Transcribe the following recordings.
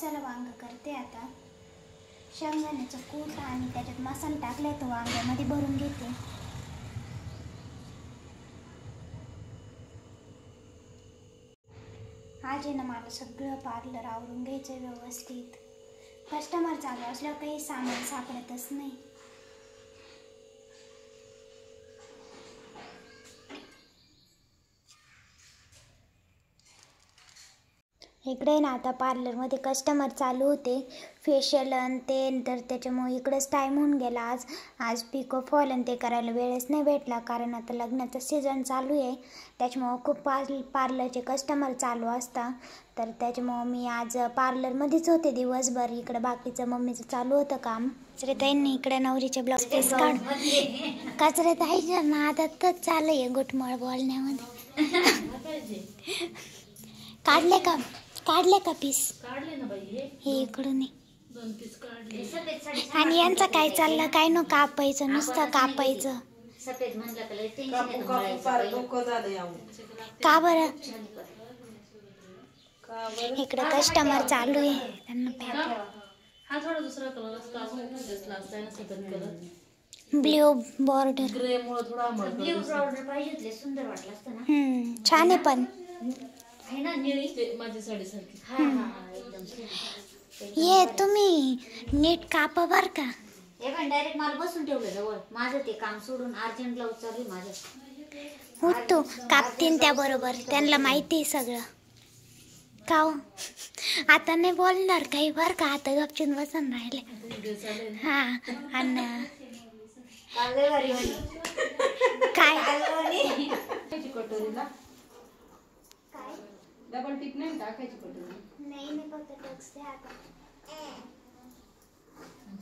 मसाला वांग करते आता. शेंगदाण्याचं कूट आणि त्याच्यात मसाला टाकलाय तो वांग्यामध्ये भरून घेते. आज आहे ना मला सगळं पार्लर आवरून घ्यायचं व्यवस्थित. कस्टमर चालू असल्यावर काही सामान सापडतच नाही. इकडे ना आता पार्लरमध्ये कस्टमर चालू होते फेशियल आणि ते, तर त्याच्यामुळे इकडेच टाईम होऊन गेला. आज पिको फॉल आणि ते करायला वेळच नाही भेटला, कारण आता लग्नाचं सीझन चालू आहे. त्याच्यामुळं खूप पार्लरचे कस्टमर चालू असतात. तर त्याच्यामुळं मी आज पार्लरमध्येच होते दिवसभर. इकडं बाकीचं मम्मीचं चालू होतं काम. कचऱ्याताईंनी इकडे नवरीचे ब्लाऊज पीस काढ. कचऱ्याताईच्या नादातच चालू आहे गुटमळ बोलण्यामध्ये. काढले का पीस? काढले ना बाई. हे इकडून 2 पीस काढले. आणि यांचं काय चाललं काय न कापायचं, नुसतं कापायचं. सफेद म्हणलं का लय टेन्शन येतं. का बरं? इकडे कस्टमर चालू आहे, त्यांना हा थोडा दुसरा कलर असतो, अजून दिसला असता ना सफेद कलर. Blue border. ग्रे मुळे थोडा ब्ल्यू बॉर्डर पाहिजे, सुंदर वाटलं असतं ना. छान आहे पण आहे ना निळी माझी साडी सारखी. हा एकदम. ये तुम्ही नीट कापा बर का. हे पण डायरेक्ट मला बसून ठेवलं जवळ. माझं ते काम सोडून अर्जंट ब्लाऊज चालू माझं. उठतो कापतीन त्या बरोबर, त्यांना माहिती आहे सगळं. का हो? आता नाही बोलणार काही बर का, आता गपचून बसून राहिले. हा आणि काय कटोरीला डबल टिक नाही टाकायची कटोरी. नाही फक्त टक्स द्या आता.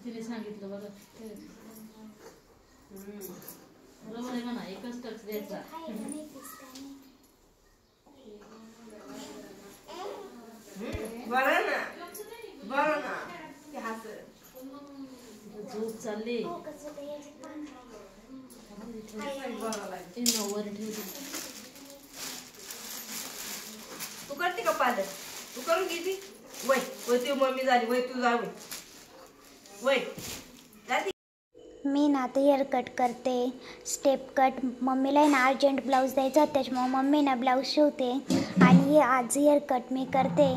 तिने सांगितलं बघा. बरोबर आहे म्हणा, एकच टक्स द्यायचा. बरं ना झोप चालली. नऊवर ठेवली. तू करते का पालक? तू करून घेती वय तू मम्मी झाली वय तू जा वय. मी ना आता हेअर कट करते, स्टेप कट. मम्मीला ना अर्जंट ब्लाऊज द्यायचा, त्याच्यामुळे मम्मी ना ब्लाऊज शिवते. आणि आज हेअर कट मी करते.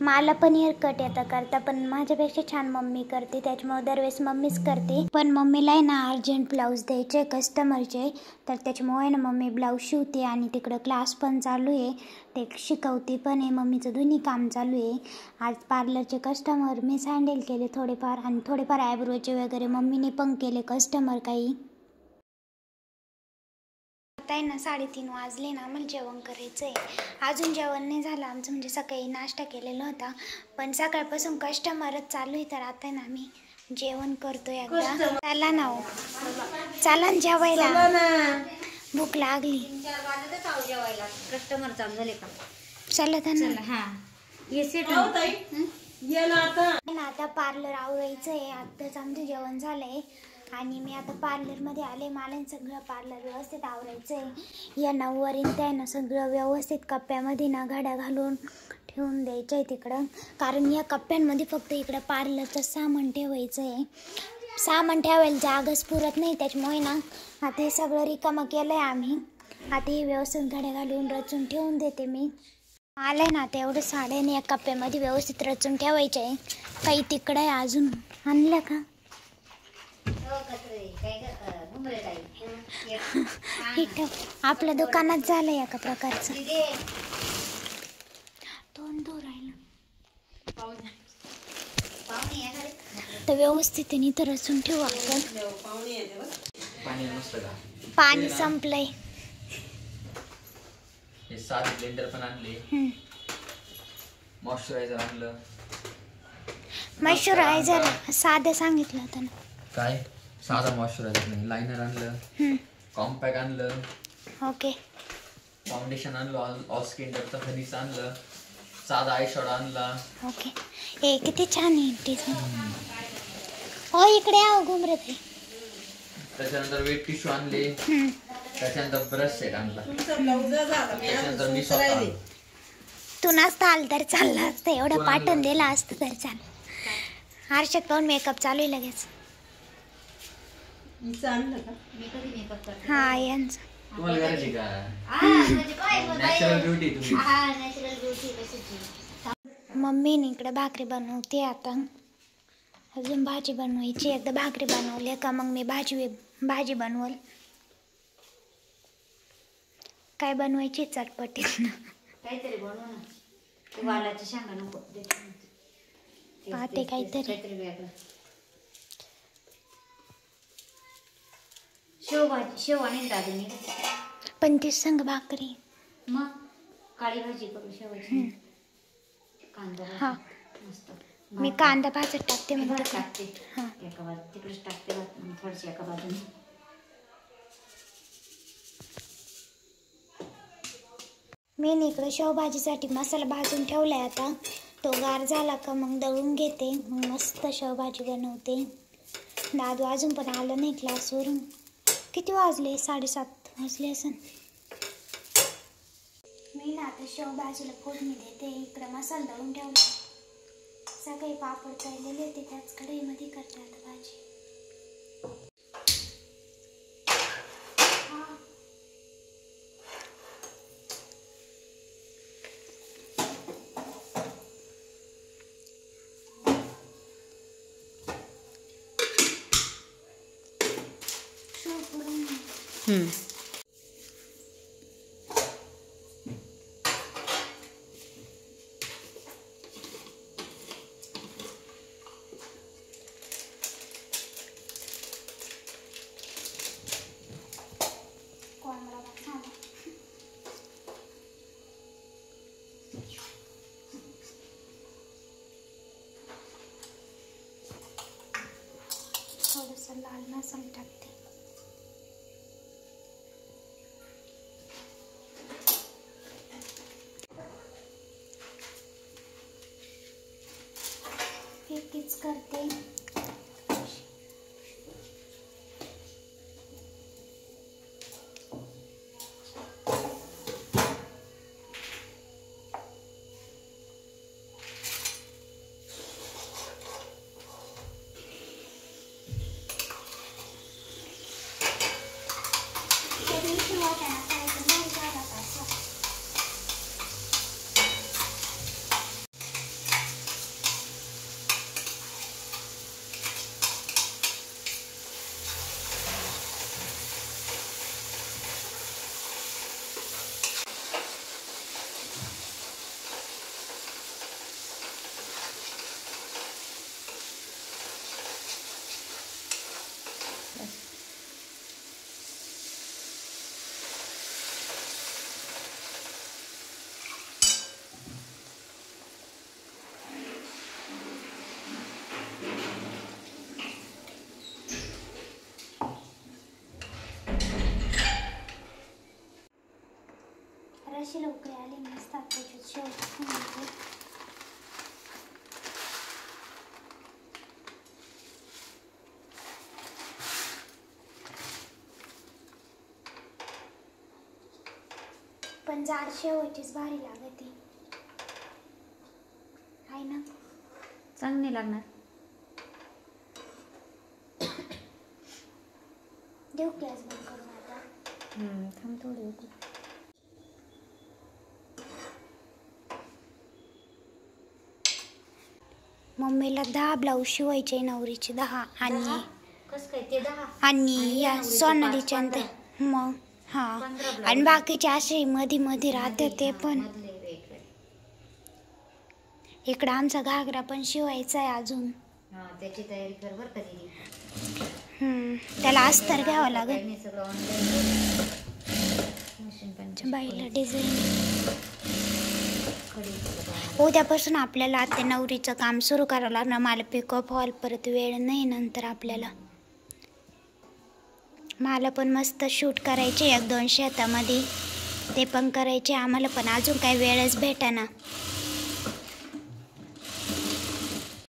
मला पण हेअर कट येतं करता, पण माझ्यापेक्षा छान मम्मी करते, त्याच्यामुळे दरवेळेस मम्मीच करते. पण मम्मीला आहे ना अर्जंट ब्लाऊज द्यायचे कस्टमरचे, तर त्याच्यामुळे ना मम्मी ब्लाऊज शिवते. आणि तिकडं क्लास पण चालू आहे, ते शिकवते पण आहे. मम्मीचं दोन्ही काम चालू आहे. आज पार्लरचे कस्टमर मीच हँडल केले थोडेफार, आणि थोडेफार आयब्रोचे वगैरे मम्मीने पण केले कस्टमर काही. आता आहे ना 3:30 वाजले ना, आम्हाला जेवण करायचं आहे. अजून जेवण नाही झालं आमचं, म्हणजे सकाळी नाश्ता केलेला होता, पण सकाळपासून कस्टमरच चालू आहे. तर आता ना आम्ही जेवण करतोय एकदा. चला ना हो, चला ना जेवायला, भूक लागली. 3-4 वाजतच जेवायला. कस्टमर चालू झाले का? चला त्यांना. हा ये सेट आता पार्लर आवरायचं आहे. आत्ताच आमचं जेवण झालंय आणि मी आता पार्लरमध्ये आले. मला सगळं पार्लर व्यवस्थित आवरायचं आहे. या नऊवारीन त्या ना सगळं व्यवस्थित कप्प्यामध्ये ना घड्या घालून ठेवून द्यायचं आहे तिकडं, कारण या कप्प्यांमध्ये फक्त इकडं पार्लरचं सामान ठेवायचं आहे. सामान ठेवायला जागाच पुरत नाही, त्याच्यामुळे ना आता हे सगळं रिकामं केलं आहे आम्ही. आता हे व्यवस्थित घड्या घालून रचून ठेवून देते मी. आलं आहे ना आता एवढं साड्याने या कप्प्यामध्ये व्यवस्थित रचून ठेवायचं आहे. काही तिकडं आहे अजून आणलं का? आपल्या दुकानात झालं एका प्रकारचं. तोंड दूर राहिलं तर व्यवस्थित तर रचून ठेवू आपण. पाणी संपलंय. हे साधे ब्लेंडर पण आणले, मॉइश्चरायझर आणलं. मॉइश्चरायझर साधं सांगितलं होतं ना. काय साधा मॉइश्चरायझर नाही, लायनर आणलं, कॉम्पॅक्ट आणलं, ओके, फाउंडेशन आणलं, ऑल स्किन डॉक्टर फनीस आणलं, साधा आय शॅडो आणला. ओके, हे किती छान आहे डिझाईन. हो इकडे या घुमरत आहे. त्याच्यानंतर वेट टिश्यू आणले, त्याच्यानंतर ब्रश सेट आणला, त्याच्यानंतर मी स्वतः तू नसता आल तर चाललं असतं, एवढं कोण पाठवून आणलं? दिलं असतं तर चाल. हर्षद पाहून मेकअप चालू आहे लगेच. हिचं आणलं का? मी कधी मेकअप करते? हा यांचं. तुम्हाला करायची का म्हणजे काय नॅचरल ब्युटी तुम्ही. हा नॅचरल ब्युटी कशाची. मम्मीने इकडे भाकरी बनवते आता. अजून भाजी बनवायची. एकदा भाकरी बनवली का मग मी भाजी बनवल. काय बनवायची चटपटीत. काहीतरी बनवू ना. ते वालाच्या शेंगा नको. पाहते काहीतरी. वेगळं. शेव आणि दादूनी पण ती संग भाकरी. मग काळी भाजी करू शेवाची. कांदा हा. मस्त. मी कांदा भाजत टाकते भात म्हणते. टाकते हा. एका बाजू तिकडेच टाकते भात, मग थोडीशी एका बाजूने. मी इकडे शेवभाजीसाठी मसाला भाजून ठेवलाय आता. तो गार झाला का मग दळून घेते. मग मस्त शेवभाजी बनवते. दादू अजून पण आलं नाही क्लासवरून. किती वाजले? 7:30 वाजले असेल. मी ना आता शेवभाजीला फोडणी देते. इकडे मसाला दळून ठेवला. सकाळी पापड तळलेले होते त्याच कढईमध्ये करते आता भाजी. थोडंसं लाल मसाला टाकते. एकच करते. रशी लवकर आली मस्त. त्याच्यात शेव टाकून घेते. पण जाड शेवचीच भारी लागते आहे ना. चांगली लागणार. देऊ गॅस बंद करून आता. थांब थोडी होती. मम्मीला 10 ब्लाऊज शिवायचे नवरीचे 10 आणि कस काय ते 10 आणि या नवरीचे सोनालीच्या 5, ते मग हा 15 ब्लाऊज. आणि बाकीचे असे मध्ये मध्ये राहते ते पण. मधले वेगळे. इकडं आमचा घागरा पण शिवायचा आहे अजून. हा त्याची तयारी कर बरं का दीदी. त्याला अस्तर घ्यावं लागेल. मी सगळं ऑनलाईन मशीन पण बाईला डिझाईन. खडी उद्यापासून आपल्याला आता नवरीचं काम सुरू करावं लागणार. मला पिकअप हॉल परत वेळ नाही नंतर आपल्याला. मला पण मस्त शूट करायचे 1-2 शेतामध्ये. ते पण करायचे आम्हाला पण अजून काही वेळच भेटेना.